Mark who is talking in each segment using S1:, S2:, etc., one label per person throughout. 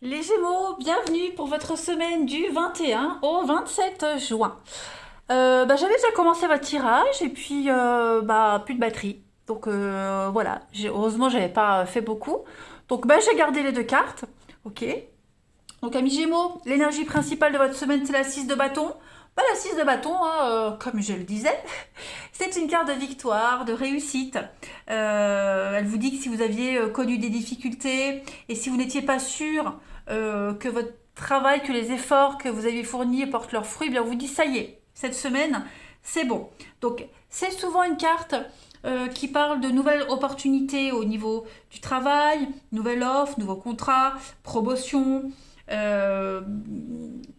S1: Les Gémeaux, bienvenue pour votre semaine du 21 au 27 juin. J'avais déjà commencé votre tirage et puis plus de batterie. Donc voilà, heureusement j'avais pas fait beaucoup. Donc j'ai gardé les deux cartes. Ok. Donc amis Gémeaux, l'énergie principale de votre semaine c'est la 6 de bâton. La 6 de bâton, hein, comme je le disais, c'est une carte de victoire, de réussite. Elle vous dit que si vous aviez connu des difficultés et si vous n'étiez pas sûr que votre travail, que les efforts que vous aviez fournis portent leurs fruits, eh bien on vous dit ça y est, cette semaine, c'est bon. Donc c'est souvent une carte qui parle de nouvelles opportunités au niveau du travail, nouvelle offre, nouveau contrat, promotion, euh,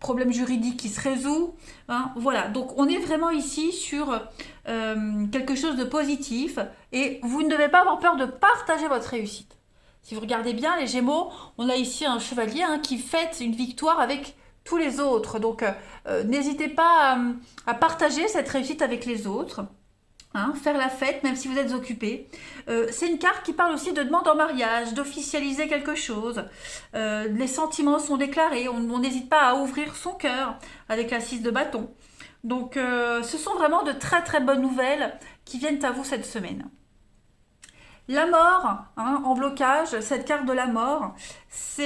S1: problème juridique qui se résout. Hein, voilà, donc on est vraiment ici sur quelque chose de positif et vous ne devez pas avoir peur de partager votre réussite. Si vous regardez bien les Gémeaux, on a ici un chevalier qui fête une victoire avec tous les autres. Donc n'hésitez pas à partager cette réussite avec les autres. Hein, faire la fête même si vous êtes occupé. C'est une carte qui parle aussi de demande en mariage, d'officialiser quelque chose. Les sentiments sont déclarés, on n'hésite pas à ouvrir son cœur avec la 6 de bâton. Donc ce sont vraiment de très très bonnes nouvelles qui viennent à vous cette semaine. La mort, en blocage, cette carte de la mort, ça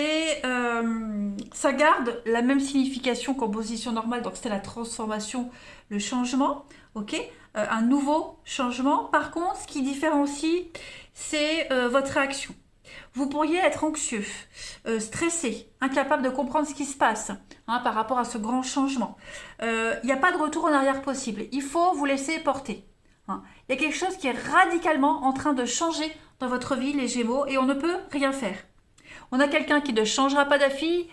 S1: garde la même signification qu'en position normale, donc c'est la transformation, le changement, ok, un nouveau changement. Par contre, ce qui différencie, c'est votre réaction. Vous pourriez être anxieux, stressé, incapable de comprendre ce qui se passe par rapport à ce grand changement. Il n'y a pas de retour en arrière possible. Il faut vous laisser porter. Hein. Il y a quelque chose qui est radicalement en train de changer dans votre vie, les Gémeaux, et on ne peut rien faire. On a quelqu'un qui ne changera pas d'avis,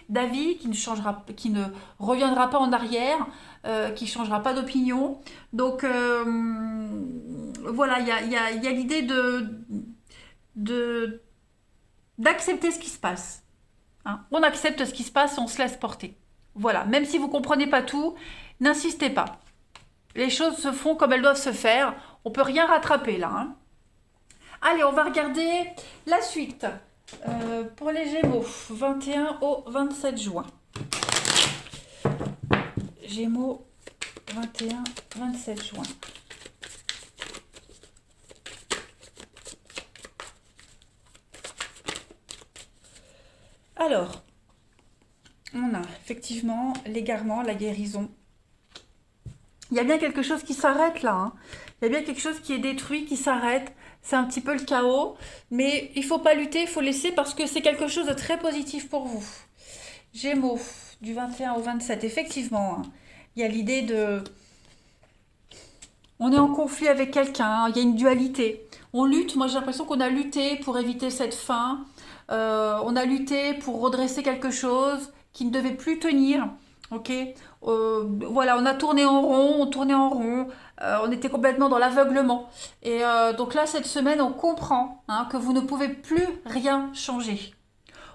S1: qui ne reviendra pas en arrière, qui ne changera pas d'opinion. Donc voilà, il y a l'idée de d'accepter ce qui se passe. Hein. On accepte ce qui se passe et on se laisse porter. Voilà, même si vous ne comprenez pas tout, n'insistez pas. Les choses se font comme elles doivent se faire. On ne peut rien rattraper là. Hein. Allez, on va regarder la suite. Pour les Gémeaux, 21 au 27 juin. Gémeaux, 21, 27 juin. Alors, on a effectivement l'égarement, la guérison. Il y a bien quelque chose qui s'arrête là. Hein. Il y a bien quelque chose qui est détruit, qui s'arrête. C'est un petit peu le chaos. Mais il ne faut pas lutter, il faut laisser parce que c'est quelque chose de très positif pour vous. Gémeaux, du 21 au 27, effectivement. Hein. Il y a l'idée de... On est en conflit avec quelqu'un, il y a une dualité. On lutte, moi j'ai l'impression qu'on a lutté pour éviter cette fin. On a lutté pour redresser quelque chose qui ne devait plus tenir. Ok. Voilà, on a tourné en rond, on tournait en rond, on était complètement dans l'aveuglement. Et donc là, cette semaine, on comprend que vous ne pouvez plus rien changer.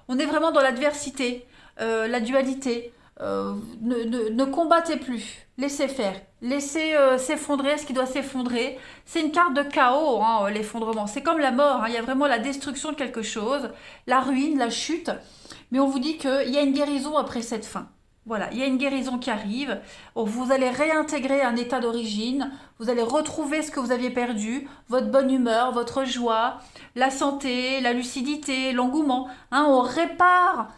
S1: On est vraiment dans l'adversité, la dualité. Ne combattez plus. Laissez faire. Laissez s'effondrer ce qui doit s'effondrer. C'est une carte de chaos, l'effondrement. C'est comme la mort. Il y a vraiment la destruction de quelque chose, la ruine, la chute. Mais on vous dit qu'il y a une guérison après cette fin. Voilà, il y a une guérison qui arrive. Vous allez réintégrer un état d'origine. Vous allez retrouver ce que vous aviez perdu, votre bonne humeur, votre joie, la santé, la lucidité, l'engouement. On répare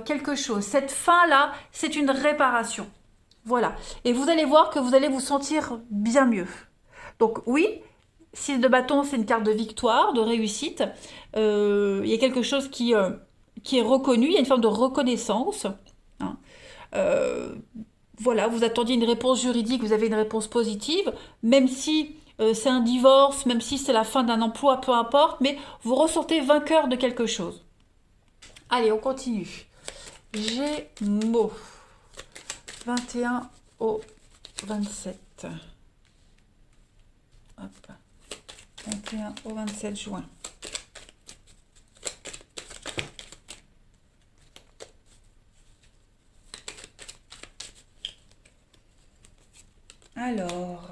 S1: quelque chose. Cette fin-là, c'est une réparation. Voilà. Et vous allez voir que vous allez vous sentir bien mieux. Donc oui, 6 de bâton, c'est une carte de victoire, de réussite. Il y a quelque chose qui est reconnu, il y a une forme de reconnaissance. Hein. Euh, voilà, vous attendiez une réponse juridique, vous avez une réponse positive, même si c'est un divorce, même si c'est la fin d'un emploi, peu importe, mais vous ressortez vainqueur de quelque chose. Allez, on continue. Gémeaux, 21 au 27. Hop. 21 au 27 juin. Alors,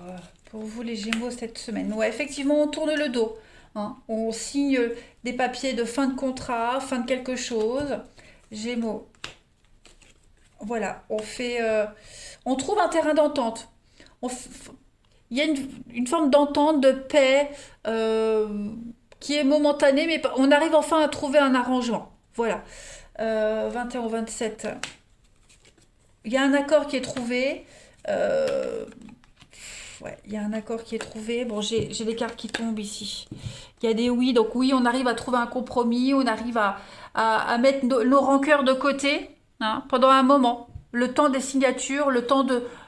S1: pour vous les Gémeaux cette semaine, ouais, effectivement, on tourne le dos. Hein. On signe des papiers de fin de contrat, fin de quelque chose. Gémeaux. Voilà, on trouve un terrain d'entente. On f- Il y a une forme d'entente, de paix, qui est momentanée, mais on arrive enfin à trouver un arrangement. Voilà. 21 ou 27. Il y a un accord qui est trouvé. Euh, ouais, il y a un accord qui est trouvé. Bon, j'ai les cartes qui tombent ici. Il y a des oui, donc oui, on arrive à trouver un compromis, on arrive à mettre nos rancœurs de côté, hein, pendant un moment. Le temps des signatures, le temps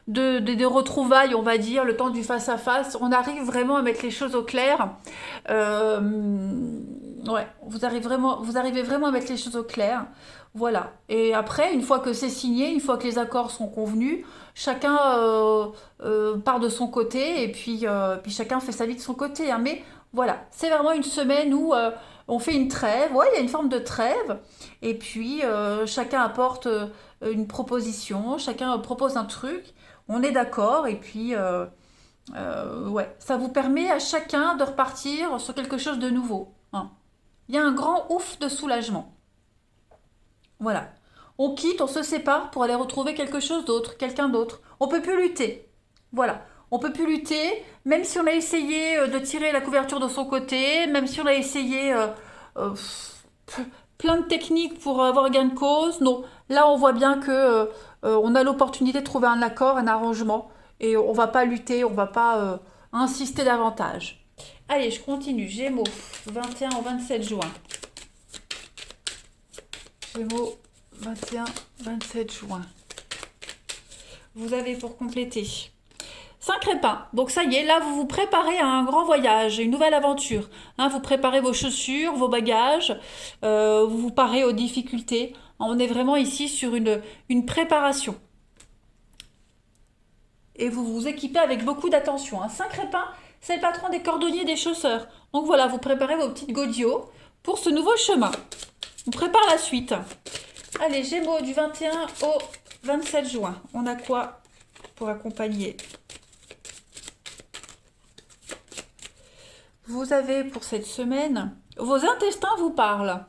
S1: des retrouvailles, on va dire, le temps du face-à-face, on arrive vraiment à mettre les choses au clair. Euh, ouais, vous arrivez vraiment à mettre les choses au clair. Voilà. Et après, une fois que c'est signé, une fois que les accords sont convenus, chacun part de son côté et puis chacun fait sa vie de son côté, hein. Mais voilà, c'est vraiment une semaine où on fait une trêve. Ouais, il y a une forme de trêve. Et puis chacun apporte une proposition, chacun propose un truc. On est d'accord et puis ouais, ça vous permet à chacun de repartir sur quelque chose de nouveau, hein. Il y a un grand ouf de soulagement. Voilà. On quitte, on se sépare pour aller retrouver quelque chose d'autre, quelqu'un d'autre. On peut plus lutter. Voilà. On peut plus lutter, même si on a essayé de tirer la couverture de son côté, même si on a essayé euh, plein de techniques pour avoir gain de cause. Non, là on voit bien que on a l'opportunité de trouver un accord, un arrangement, et on va pas lutter, on va pas insister davantage. Allez, je continue. Gémeaux, 21 au 27 juin. Gémeaux, 21, 27 juin. Vous avez pour compléter 5 crépins. Donc ça y est, là vous vous préparez à un grand voyage, une nouvelle aventure, hein. Vous préparez vos chaussures, vos bagages, vous vous parez aux difficultés. On est vraiment ici sur une préparation. Et vous vous équipez avec beaucoup d'attention, hein. 5 crépins, c'est le patron des cordonniers des chausseurs. Donc voilà, vous préparez vos petites godillots pour ce nouveau chemin. On prépare la suite. Allez, Gémeaux, du 21 au 27 juin. On a quoi pour accompagner? Vous avez pour cette semaine, vos intestins vous parlent.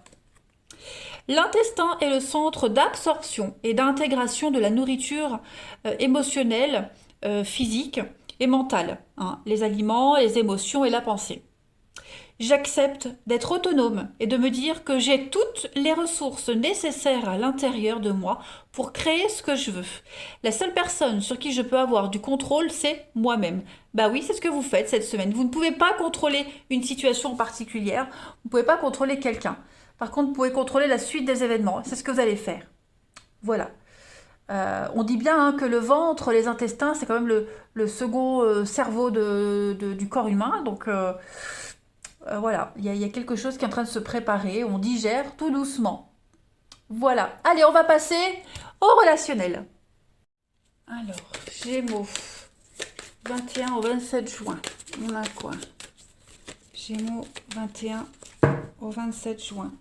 S1: L'intestin est le centre d'absorption et d'intégration de la nourriture émotionnelle, physique et mentale, hein, les aliments, les émotions et la pensée. J'accepte d'être autonome et de me dire que j'ai toutes les ressources nécessaires à l'intérieur de moi pour créer ce que je veux. La seule personne sur qui je peux avoir du contrôle, c'est moi-même. Bah oui, c'est ce que vous faites cette semaine. Vous ne pouvez pas contrôler une situation particulière, vous ne pouvez pas contrôler quelqu'un. Par contre, vous pouvez contrôler la suite des événements. C'est ce que vous allez faire. Voilà. On dit bien, hein, que le ventre, les intestins, c'est quand même le second cerveau du corps humain. Donc voilà, il y a quelque chose qui est en train de se préparer. On digère tout doucement. Voilà. Allez, on va passer au relationnel. Alors, Gémeaux, 21 au 27 juin. On a quoi? Gémeaux, 21 au 27 juin.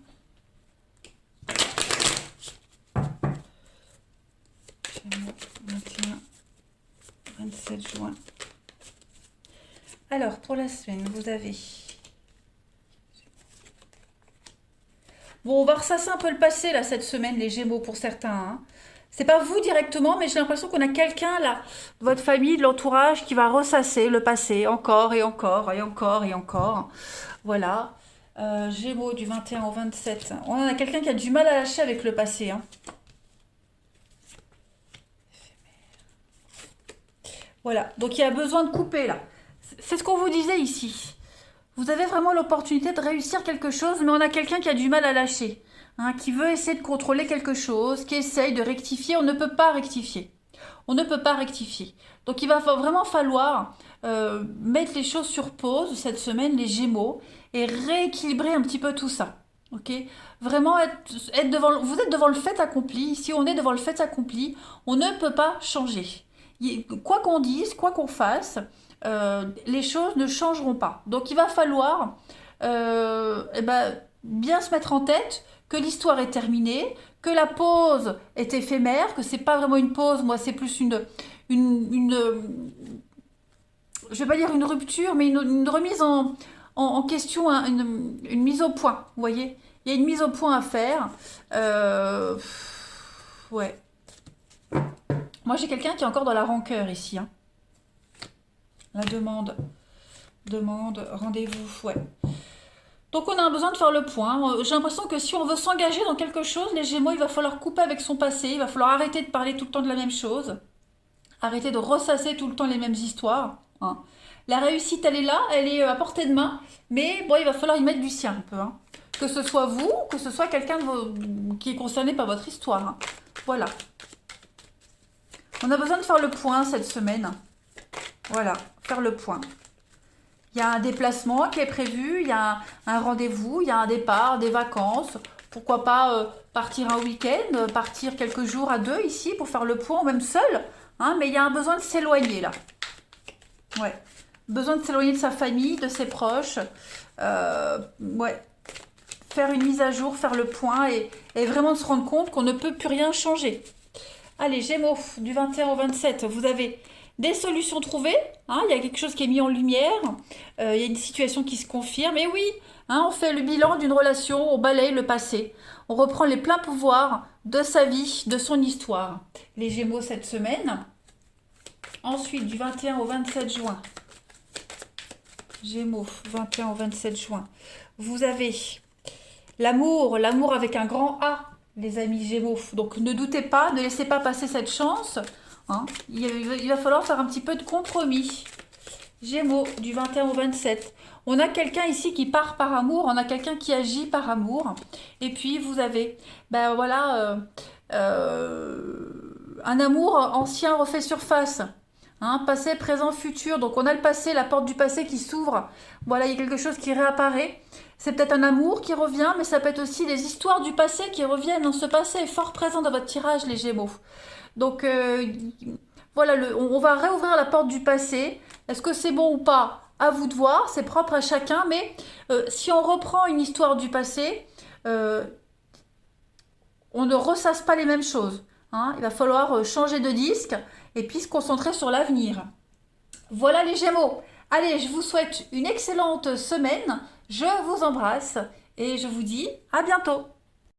S1: Gémeaux, 21, 27 juin. Alors, pour la semaine, vous avez... Bon, on va ressasser un peu le passé, là, cette semaine, les Gémeaux, pour certains, hein. C'est pas vous directement, mais j'ai l'impression qu'on a quelqu'un, là, de votre famille, de l'entourage, qui va ressasser le passé, encore et encore, et encore et encore. Voilà. Gémeaux, du 21 au 27. On en a quelqu'un qui a du mal à lâcher avec le passé, hein. Voilà, donc il y a besoin de couper là. C'est ce qu'on vous disait ici. Vous avez vraiment l'opportunité de réussir quelque chose, mais on a quelqu'un qui a du mal à lâcher, hein, qui veut essayer de contrôler quelque chose, qui essaye de rectifier. On ne peut pas rectifier. On ne peut pas rectifier. Donc il va vraiment falloir mettre les choses sur pause cette semaine, les Gémeaux, et rééquilibrer un petit peu tout ça. Ok, vraiment être devant, vous êtes devant le fait accompli. Si on est devant le fait accompli, on ne peut pas changer. Quoi qu'on dise, quoi qu'on fasse, les choses ne changeront pas. Donc il va falloir eh ben, bien se mettre en tête que l'histoire est terminée, que la pause est éphémère, que c'est pas vraiment une pause, moi c'est plus je vais pas dire une rupture, mais une remise en question, hein, une mise au point, vous voyez. Il y a une mise au point à faire. Ouais. Moi, j'ai quelqu'un qui est encore dans la rancœur ici. Hein. La demande, rendez-vous, ouais. Donc, on a besoin de faire le point. J'ai l'impression que si on veut s'engager dans quelque chose, les Gémeaux, il va falloir couper avec son passé. Il va falloir arrêter de parler tout le temps de la même chose. Arrêter de ressasser tout le temps les mêmes histoires. Hein. La réussite, elle est là, elle est à portée de main. Mais bon, il va falloir y mettre du sien un peu. Hein. Que ce soit vous, que ce soit quelqu'un qui est concerné par votre histoire. Hein. Voilà. On a besoin de faire le point cette semaine. Voilà, faire le point. Il y a un déplacement qui est prévu, il y a un rendez-vous, il y a un départ, des vacances. Pourquoi pas partir un week-end, partir quelques jours à deux ici pour faire le point, ou même seul. Hein, mais il y a un besoin de s'éloigner là. Ouais. Besoin de s'éloigner de sa famille, de ses proches. Ouais. Faire une mise à jour, faire le point et vraiment se rendre compte qu'on ne peut plus rien changer. Allez, Gémeaux, du 21 au 27, vous avez des solutions trouvées. Hein, il y a quelque chose qui est mis en lumière. Il y a une situation qui se confirme. Et oui, hein, on fait le bilan d'une relation, on balaye le passé. On reprend les pleins pouvoirs de sa vie, de son histoire. Les Gémeaux cette semaine. Ensuite, du 21 au 27 juin. Gémeaux, 21 au 27 juin. Vous avez l'amour avec un grand A. Les amis Gémeaux. Donc ne doutez pas, ne laissez pas passer cette chance. Hein. Il va falloir faire un petit peu de compromis. Gémeaux, du 21 au 27. On a quelqu'un ici qui part par amour, on a quelqu'un qui agit par amour. Et puis vous avez, ben voilà, un amour ancien refait surface. Hein, passé, présent, futur. Donc on a le passé, la porte du passé qui s'ouvre. Voilà, il y a quelque chose qui réapparaît. C'est peut-être un amour qui revient, mais ça peut être aussi des histoires du passé qui reviennent. Dans ce passé est fort présent dans votre tirage, les Gémeaux. Donc voilà, on va réouvrir la porte du passé. Est-ce que c'est bon ou pas? À vous de voir, c'est propre à chacun. Mais si on reprend une histoire du passé, on ne ressasse pas les mêmes choses. Hein. Il va falloir changer de disque et puis se concentrer sur l'avenir. Voilà les Gémeaux. Allez, je vous souhaite une excellente semaine. Je vous embrasse et je vous dis à bientôt.